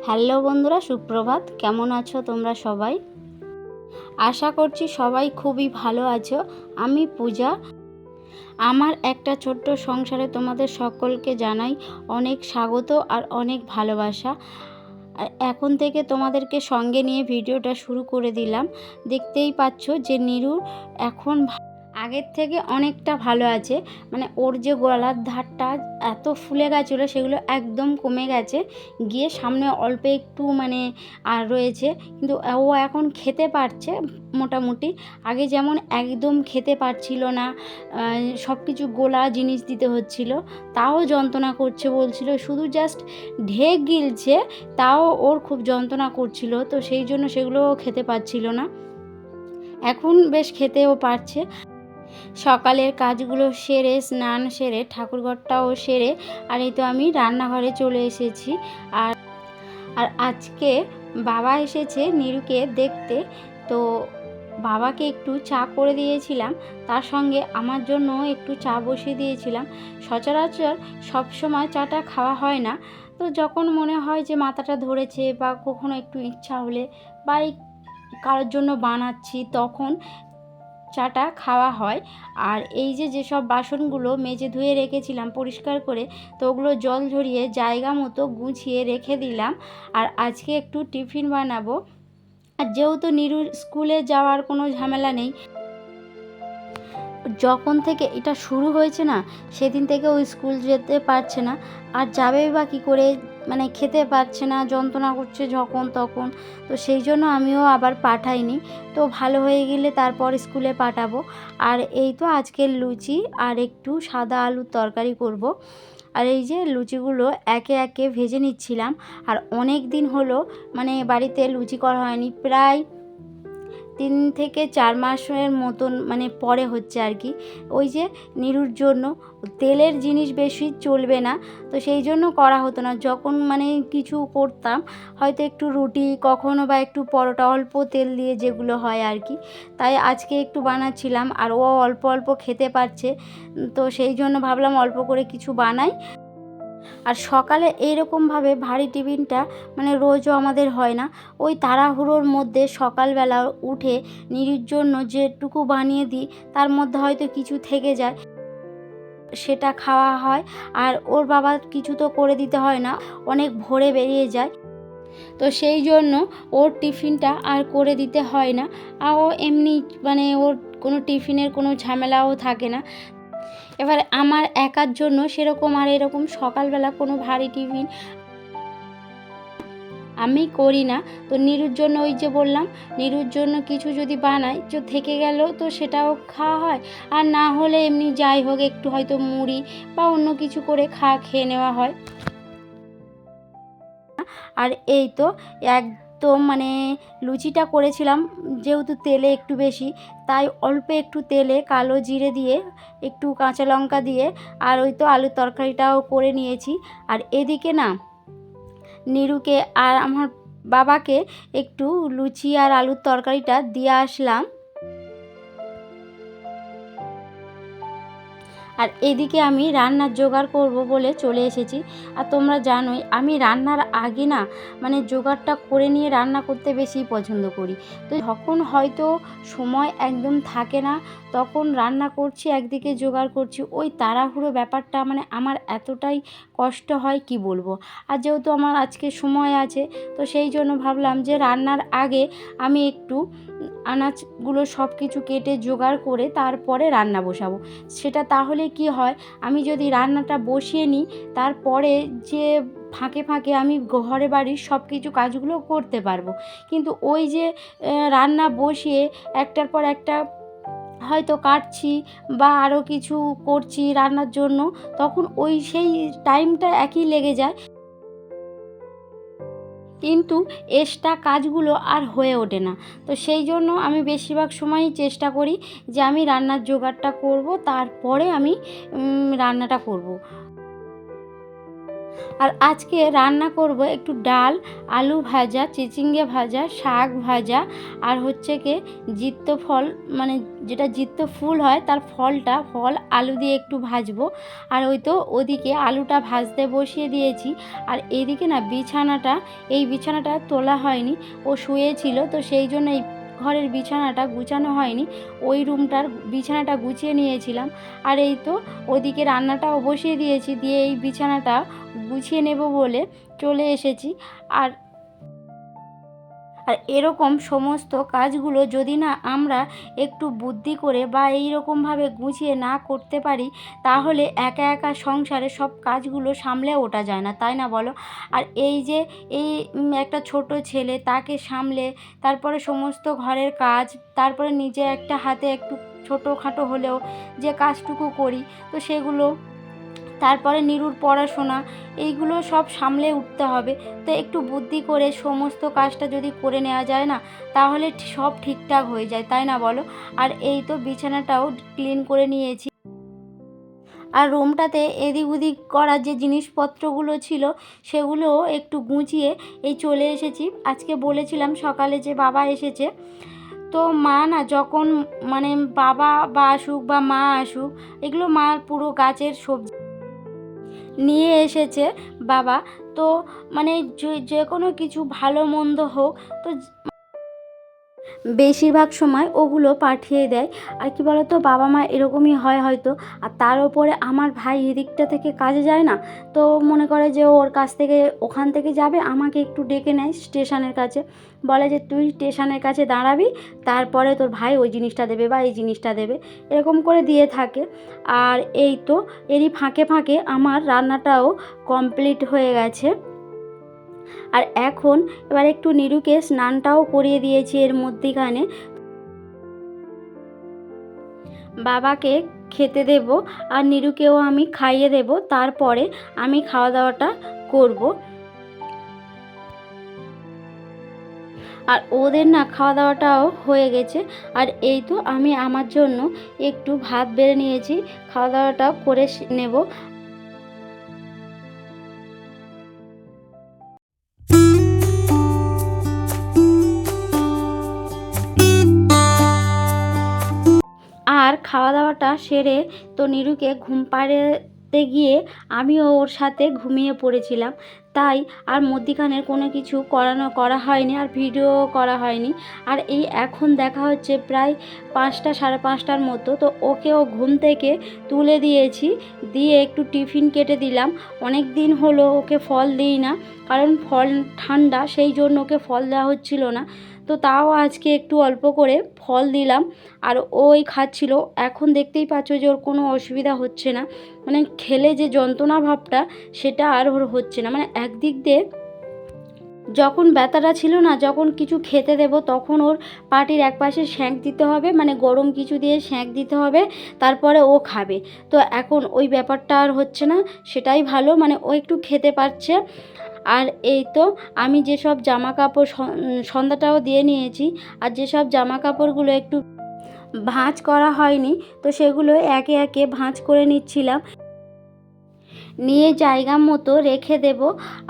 Hello বন্ধুরা, সুপ্রভাত। কেমন আছো তোমরা সবাই? আশা করছি সবাই খুবই ভালো আছো। আমি পূজা। আমার একটা ছোট্ট সংসারে তোমাদের সকলকে জানাই অনেক স্বাগত আর অনেক ভালোবাসা। এখন থেকে তোমাদেরকে সঙ্গে নিয়ে ভিডিওটা শুরু করে দিলাম। দেখতেই পাচ্ছ যে নিরু এখন আগের থেকে অনেকটা ভালো আছে। মানে ওর যে গলার ধারটা এত ফুলে গেছিলো সেগুলো একদম কমে গেছে, গিয়ে সামনে অল্প একটু মানে আর রয়েছে। কিন্তু ও এখন খেতে পারছে মোটামুটি। আগে যেমন একদম খেতে পারছিল না, সব কিছু গোলা জিনিস দিতে হচ্ছিল, তাও যন্ত্রণা করছে বলছিল। শুধু জাস্ট ঢেক গিলছে, তাও ওর খুব যন্ত্রণা করছিল, তো সেই জন্য সেগুলো খেতে পারছিল না। এখন বেশ খেতেও পারছে। সকালের কাজগুলো সেরে, স্নান সেরে, ঠাকুরঘরটাও সেরে, আর এই তো আমি রান্নাঘরে চলে এসেছি। আর আজকে বাবা এসেছে নিরুকে দেখতে, তো বাবাকে একটু চা করে দিয়েছিলাম, তার সঙ্গে আমার জন্য একটু চা বসিয়ে দিয়েছিলাম। সচরাচর সবসময় চাটা খাওয়া হয় না, তো যখন মনে হয় যে মাথাটা ধরেছে বা কখনো একটু ইচ্ছা হলে বা কারোর জন্য বানাচ্ছি, তখন চাটা খাওয়া হয়। আর এই যেসব বাসনগুলো মেজে ধুয়ে রেখেছিলাম পরিষ্কার করে, তো ওগুলো জল ঝরিয়ে জায়গা মতো গুছিয়ে রেখে দিলাম। আর আজকে একটু টিফিন বানাবো। আর যেহেতু নিরুর স্কুলে যাওয়ার কোনো ঝামেলা নেই, যখন থেকে এটা শুরু হয়েছে না, সেদিন থেকে ওই স্কুল যেতে পারছে না। আর যাবে বা কী করে, মানে খেতে পারছে না, যন্ত্রণা করছে যখন তখন। তো সেই জন্য আমিও আবার পাঠাইনি। তো ভালো হয়ে গেলে তারপর স্কুলে পাঠাবো। আর এই তো আজকের লুচি আর একটু সাদা আলুর তরকারি করব। আর এই যে লুচিগুলো একে একে ভেজে নিচ্ছিলাম। আর অনেক দিন হলো মানে বাড়িতে লুচি করা হয়নি, প্রায় 3 থেকে 4 মাসের মতন মানে পরে হচ্ছে আর কি। ওই যে নিরুর জন্য তেলের জিনিস বেশি চলবে না, তো সেই জন্য করা হতো না। যখন মানে কিছু করতাম, হয়তো একটু রুটি, কখনো বা একটু পরোটা, অল্প তেল দিয়ে যেগুলো হয় আর কি, তাই আজকে একটু বানাচ্ছিলাম। আর ও অল্প অল্প খেতে পারছে, তো সেই জন্য ভাবলাম অল্প করে কিছু বানাই। আর সকালে এইরকমভাবে ভারী টিফিনটা মানে রোজও আমাদের হয় না। ওই তাড়াহুড়োর মধ্যে সকালবেলা উঠে নিরুর জন্য যেটুকু বানিয়ে দিই, তার মধ্যে হয়তো কিছু থেকে যায়, সেটা খাওয়া হয়। আর ওর বাবার কিছু তো করে দিতে হয় না, অনেক ভোরে বেরিয়ে যায়, তো সেই জন্য ওর টিফিনটা আর করে দিতে হয় না। আর ও এমনি মানে ওর কোনো টিফিনের কোনো ঝামেলাও থাকে না। এবার আমার একার জন্য সেরকম আর এরকম সকালবেলা কোনো ভারী টিফিন আমি করি না। তো নিরুর জন্য ওই যে বললাম, নিরুর জন্য কিছু যদি বানাই, তো থেকে গেল তো সেটাও খাওয়া হয়। আর না হলে এমনি যাই হোক একটু হয়তো মুড়ি বা অন্য কিছু করে খেয়ে নেওয়া হয়। আর এই তো একদম মানে লুচিটা করেছিলাম যেহেতু তেলে একটু বেশি, তাই অল্প একটু তেলে কালো জিরে দিয়ে, একটু কাঁচা লঙ্কা দিয়ে, আর ওই তো আলুর তরকারিটাও করে নিয়েছি। আর এদিকে না নিরুকে আর আমার বাবাকে একটু লুচি আর আলুর তরকারিটা দিয়ে আসলাম। আর এদিকে আমি রান্নার জোগাড় করব বলে চলে এসেছি। আর তোমরা জানোই আমি রান্নার আগে না মানে জোগাড়টা করে নিয়ে রান্না করতে বেশি পছন্দ করি। তো যখন হয়তো সময় একদম থাকে না, তখন রান্না করছি, একদিকে জোগাড় করছি, ওই তাড়াহুড়ো ব্যাপারটা মানে আমার এতটাই কষ্ট হয় কি বলবো। আর যেহেতু আমার আজকে সময় আছে, তো সেই জন্য ভাবলাম যে রান্নার আগে আমি একটু আনাজগুলো সব কিছু কেটে জোগাড় করে তারপরে রান্না বসাবো। সেটা তাহলে কি হয়, আমি যদি রান্নাটা বসিয়ে নিই, তারপরে যে ফাঁকে ফাঁকে আমি ঘরে বাড়ির সব কিছু কাজগুলো করতে পারবো। কিন্তু ওই যে রান্না বসিয়ে একটার পর একটা হয়তো কাটছি বা আরও কিছু করছি রান্নার জন্য, তখন ওই সেই টাইমটা একই লেগে যায়, কিন্তু এক্সট্রা কাজগুলো আর হয়ে ওঠে না। তো সেই জন্য আমি বেশিরভাগ সময়ই চেষ্টা করি যে আমি রান্নার জোগাড়টা করব, তারপরে আমি রান্নাটা করব। আর আজকে রান্না করব একটু ডাল, আলু ভাজা, চিচিঙ্গে ভাজা, শাক ভাজা, আর হচ্ছে কি জিত্ত ফল, মানে যেটা জিত্ত ফুল হয় তার ফল আলু দিয়ে একটু ভাজবো। আর ওই তো ওদিকে আলুটা ভাজতে বসিয়ে দিয়েছি। আর এদিকে না এই বিছানাটা তোলা হয়নি, ও শুয়েছিল, তো সেই জন্য এই ঘরের বিছানাটা গুছানো হয়নি, ওই রুমটার বিছানাটা গুছিয়ে নিয়েছিলাম। আর এই তো ওদিকে রান্নাটাও বসিয়ে দিয়েছি, দিয়ে এই বিছানাটা গুছিয়ে নেব বলে চলে এসেছি। আর আর এরকম সমস্ত কাজগুলো যদি না আমরা একটু বুদ্ধি করে বা এই রকমভাবে গুছিয়ে না করতে পারি, তাহলে একা একা সংসারে সব কাজগুলো সামলে ওঠা যায় না, তাই না বলো? আর এই যে একটা ছোট ছেলে, তাকে সামলে তারপরে সমস্ত ঘরের কাজ, তারপরে নিজে একটা হাতে একটু ছোটোখাটো হলেও যে কাজটুকু করি, তো সেগুলো, তারপরে নিরুর পড়াশোনা, এইগুলো সব সামলে উঠতে হবে। তো একটু বুদ্ধি করে সমস্ত কাজটা যদি করে নেওয়া যায় না, তাহলে সব ঠিকঠাক হয়ে যায়, তাই না বলো? আর এই তো বিছানাটাও ক্লিন করে নিয়েছি। আর রুমটাতে এদিক ওদিক করার যে জিনিসপত্রগুলো ছিল, সেগুলোও একটু গুছিয়ে এই চলে এসেছি। আজকে বলেছিলাম সকালে যে বাবা এসেছে, তো মা না যখন, মানে বাবা বা আসুক বা মা আসুক, এগুলো মার পুরো গাছের সবজি নিয়ে এসেছে বাবা। তো মানে যে কোনো কিছু ভালো মন্দ হোক, তো বেশিরভাগ সময় ওগুলো পাঠিয়ে দেয়। আর কি বলতো, বাবা মা এরকমই হয় হয়তো। আর তার ওপরে আমার ভাই এদিকটা থেকে কাজে যায় না, তো মনে করে যে ওর কাছ থেকে ওখান থেকে যাবে, আমাকে একটু ডেকে নেয় স্টেশনের কাছে, বলে যে তুই স্টেশনের কাছে দাঁড়াবি, তারপরে তোর ভাই ওই জিনিসটা দেবে বা এই জিনিসটা দেবে, এরকম করে দিয়ে থাকে। আর এই তো এরই ফাঁকে ফাঁকে আমার রান্নাটাও কমপ্লিট হয়ে গেছে। আর এখন এবার একটু নিরুকে স্নানটাও করিয়ে দিয়েছি এর মধ্যিখানে, বাবাকে খেতে দেব আর নিরুকেও আমি খাইয়ে দেব, তারপরে আমি খাওয়া দাওয়াটা করব। আর ওদের না খাওয়া দাওয়াটাও হয়ে গেছে। আর এই তো আমি আমার জন্য একটু ভাত বেড়ে নিয়েছি, খাওয়া দাওয়াটাও করে নেব। আর খাওয়া দাওয়াটা সেরে তো নিরুকে ঘুম পাড়াতে গিয়ে আমিও ওর সাথে ঘুমিয়ে পড়েছিলাম। তাই আর মধ্যিখানের কোনো কিছু করা হয়নি, আর ভিডিও করা হয়নি। আর এই এখন দেখা হচ্ছে প্রায় 5টা, সাড়ে 5টার মতো, তো ওকেও ঘুম থেকে তুলে দিয়েছি, দিয়ে একটু টিফিন কেটে দিলাম। অনেক দিন হলো ওকে ফল দিই না, কারণ ফল ঠান্ডা, সেই জন্য ওকে ফল দেওয়া হচ্ছিল না। তো তাও আজকে একটু অল্প করে ফল দিলাম, আর ওই খাচ্ছিল। এখন দেখতেই পাচ্ছ যে ওর কোনো অসুবিধা হচ্ছে না, মানে খেলে যে যন্ত্রণা ভাবটা সেটা আর ওর হচ্ছে না। মানে একদিক দিয়ে যখন ব্যথাটা ছিল না, যখন কিছু খেতে দেব, তখন ওর পাটির একপাশে সেঁক দিতে হবে, মানে গরম কিছু দিয়ে সেঁক দিতে হবে, তারপরে ও খাবে। তো এখন ওই ব্যাপারটা আর হচ্ছে না, সেটাই ভালো, মানে ও একটু খেতে পারছে। আর এই তো আমি যেসব জামা কাপড় সন্ধ্যাটাও দিয়ে নিয়েছি, আর যেসব জামা কাপড়গুলো একটু ভাঁজ করা হয়নি, তো সেগুলো একে একে ভাঁজ করে নিচ্ছিলাম, নিয়ে জায়গা মতো রেখে দেব।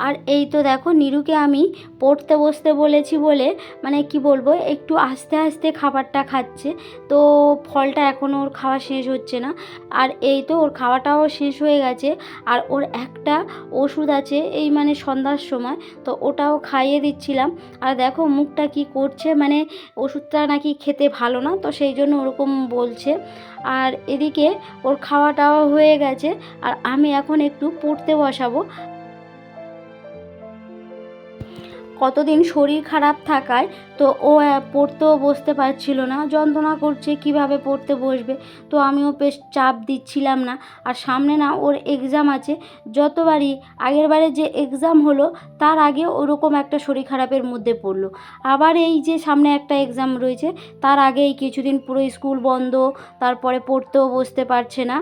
আর এই তো দেখো নিরুকে আমি পড়তে বসতে বলেছি বলে, মানে কি বলবো, একটু আস্তে আস্তে খাবারটা খাচ্ছে। তো ফলটা এখনও ওর খাওয়া শেষ হচ্ছে না। আর এই তো ওর খাওয়াটাও শেষ হয়ে গেছে। আর ওর একটা ওষুধ আছে এই মানে সন্ধ্যার সময়, তো ওটাও খাইয়ে দিচ্ছিলাম। আর দেখো মুখটা কি করছে, মানে ওষুধটা নাকি খেতে ভালো না, তো সেই জন্য ওরকম বলছে। আর এদিকে ওর খাওয়াটাও হয়ে গেছে, আর আমি এখন একটু পড়তে বসাবো। কতদিন শরীর খারাপ থাকায় তো ও পড়তেও বসতে পারছিল না, যন্ত্রণা করছে, কিভাবে পড়তে বসবে। তো আমিও বেশ চাপ দিচ্ছিলাম না। আর সামনে না ওর এক্সাম আছে, যতবারই আগের বারে যে এক্সাম হলো তার আগে ওরকম একটা শরীর খারাপের মধ্যে পড়লো, আবার এই যে সামনে একটা এক্সাম রয়েছে, তার আগে এই কিছুদিন পুরো স্কুল বন্ধ, তারপরে পড়তেও বসতে পারছে না।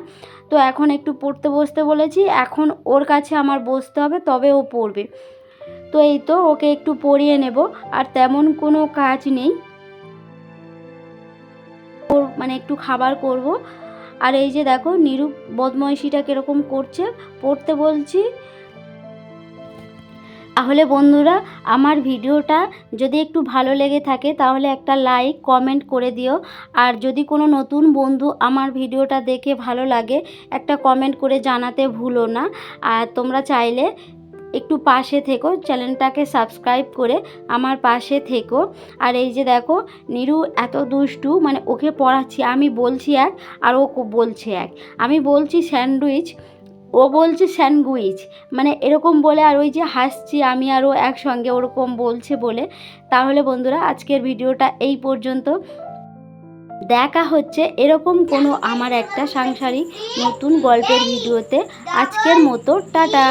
তো এখন একটু পড়তে বসতে বলেছি, এখন ওর কাছে আমার বসতে হবে, তবে ও পড়বে। তো এই তো ওকে একটু পড়িয়ে নেব, আর তেমন কোনো কাজ নেই, ওর মানে একটু খাবার করব। আর এই যে দেখো নিরু বদমাইশিটা কীরকম করছে, পড়তে বলছি তাহলে বন্ধুরা, আমার ভিডিওটা যদি একটু ভালো লেগে থাকে তাহলে একটা লাইক কমেন্ট করে দিও। আর যদি কোনো নতুন বন্ধু আমার ভিডিওটা দেখে ভালো লাগে একটা কমেন্ট করে জানাতে ভুলো না। আর তোমরা চাইলে একটু পাশে থেকো, চ্যানেলটাকে সাবস্ক্রাইব করে আমার পাশে থেকো। আর এই যে দেখো, নিরু এত দুষ্টু, মানে ওকে পড়াচ্ছি, আমি বলছি এক আর ও বলছে এক। আমি বলছি স্যান্ডউইচ, ও বলছে স্যান্ডউইচ, মানে এরকম বলে, আর ওই যে হাসছি আমি আর ও একসঙ্গে ওরকম বলছে বলে। তাহলে বন্ধুরা, আজকের ভিডিওটা এই পর্যন্ত। দেখা হচ্ছে এরকম কোনো আমার একটা সাংসারিক নতুন গল্পের ভিডিওতে। আজকের মতো টাটা।